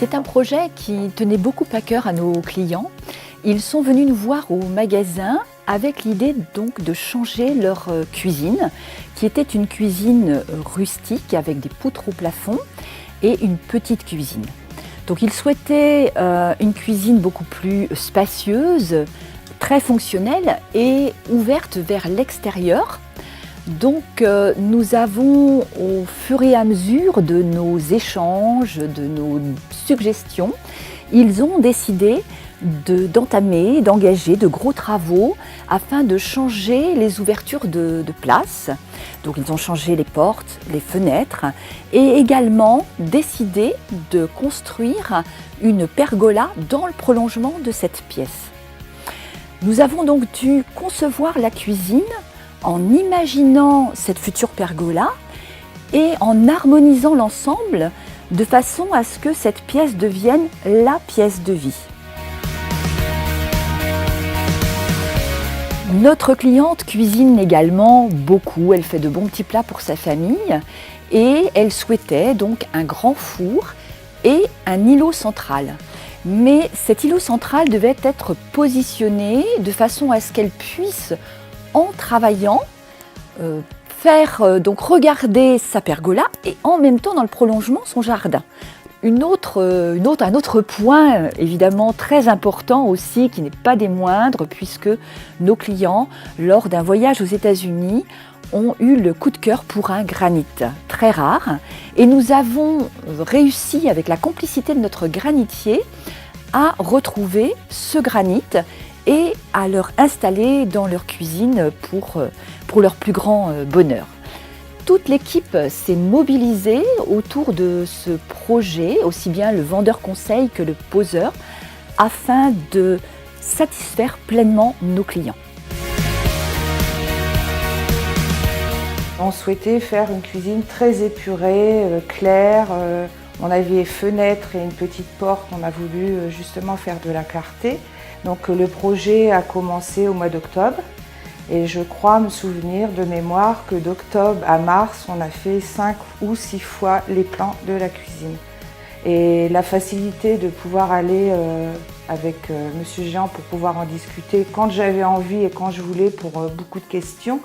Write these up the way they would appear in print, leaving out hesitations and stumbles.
C'est un projet qui tenait beaucoup à cœur à nos clients. Ils sont venus nous voir au magasin avec l'idée donc de changer leur cuisine, qui était une cuisine rustique avec des poutres au plafond et une petite cuisine. Donc ils souhaitaient une cuisine beaucoup plus spacieuse, très fonctionnelle et ouverte vers l'extérieur. Donc nous avons, au fur et à mesure de nos échanges, de nos suggestions, ils ont décidé d'engager de gros travaux afin de changer les ouvertures de place. Donc ils ont changé les portes, les fenêtres et également décidé de construire une pergola dans le prolongement de cette pièce. Nous avons donc dû concevoir la cuisine en imaginant cette future pergola et en harmonisant l'ensemble de façon à ce que cette pièce devienne la pièce de vie. Notre cliente cuisine également beaucoup, elle fait de bons petits plats pour sa famille et elle souhaitait donc un grand four et un îlot central. Mais cet îlot central devait être positionné de façon à ce qu'elle puisse, en travaillant, donc regarder sa pergola et en même temps dans le prolongement son jardin. Un autre point évidemment très important aussi, qui n'est pas des moindres, puisque nos clients, lors d'un voyage aux États-Unis, ont eu le coup de cœur pour un granit très rare. Et nous avons réussi, avec la complicité de notre granitier, à retrouver ce granit et à leur installer dans leur cuisine pour leur plus grand bonheur. Toute l'équipe s'est mobilisée autour de ce projet, aussi bien le vendeur conseil que le poseur, afin de satisfaire pleinement nos clients. On souhaitait faire une cuisine très épurée, claire. On avait fenêtres et une petite porte, on a voulu justement faire de la clarté. Donc le projet a commencé au mois d'octobre. Et je crois me souvenir de mémoire que d'octobre à mars, on a fait 5 ou 6 fois les plans de la cuisine. Et la facilité de pouvoir aller avec Monsieur Jean pour pouvoir en discuter quand j'avais envie et quand je voulais pour beaucoup de questions,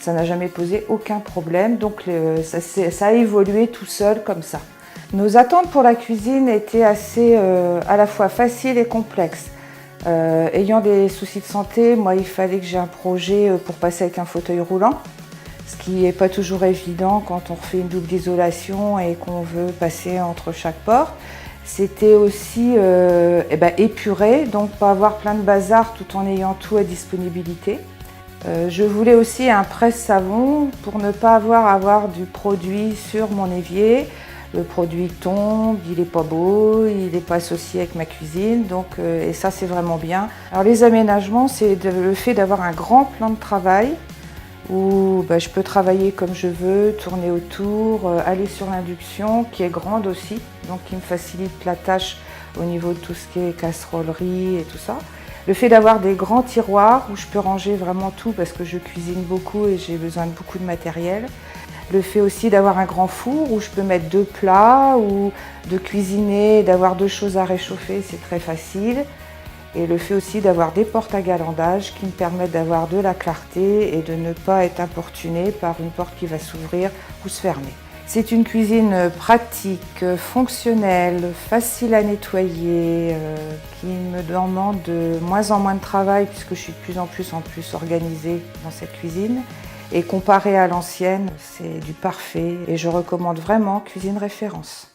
ça n'a jamais posé aucun problème. Donc ça a évolué tout seul comme ça. Nos attentes pour la cuisine étaient assez à la fois faciles et complexes. Ayant des soucis de santé, moi il fallait que j'ai un projet pour passer avec un fauteuil roulant, ce qui n'est pas toujours évident quand on refait une double isolation et qu'on veut passer entre chaque porte. C'était aussi épuré, donc pas avoir plein de bazar tout en ayant tout à disponibilité. Je voulais aussi un presse-savon pour ne pas avoir du produit sur mon évier. Le produit tombe, il n'est pas beau, il n'est pas associé avec ma cuisine, donc, et ça c'est vraiment bien. Alors les aménagements, c'est le fait d'avoir un grand plan de travail où je peux travailler comme je veux, tourner autour, aller sur l'induction qui est grande aussi, donc qui me facilite la tâche au niveau de tout ce qui est casserolerie et tout ça. Le fait d'avoir des grands tiroirs où je peux ranger vraiment tout parce que je cuisine beaucoup et j'ai besoin de beaucoup de matériel. Le fait aussi d'avoir un grand four où je peux mettre 2 plats ou de cuisiner, d'avoir 2 choses à réchauffer, c'est très facile. Et le fait aussi d'avoir des portes à galandage qui me permettent d'avoir de la clarté et de ne pas être importuné par une porte qui va s'ouvrir ou se fermer. C'est une cuisine pratique, fonctionnelle, facile à nettoyer, qui me demande de moins en moins de travail puisque je suis de plus en plus organisée dans cette cuisine. Et comparé à l'ancienne, c'est du parfait et je recommande vraiment Cuisine Référence.